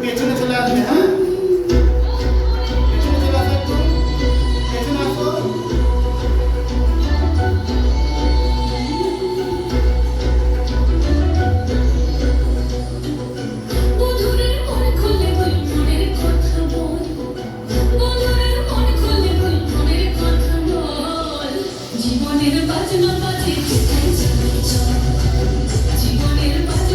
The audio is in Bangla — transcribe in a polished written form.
পেছনে চলে আসবে, হ্যাঁ পেছনে চলে আসো, একটু পেছনে আসো। বন্ধুরের মন খুলে বল মনের কথা বল, বন্ধুরের মন খুলে বল মনের কথা বল। জীবনের বাজনা বাজে কোথায় যাবে চল, জীবনের বাজনা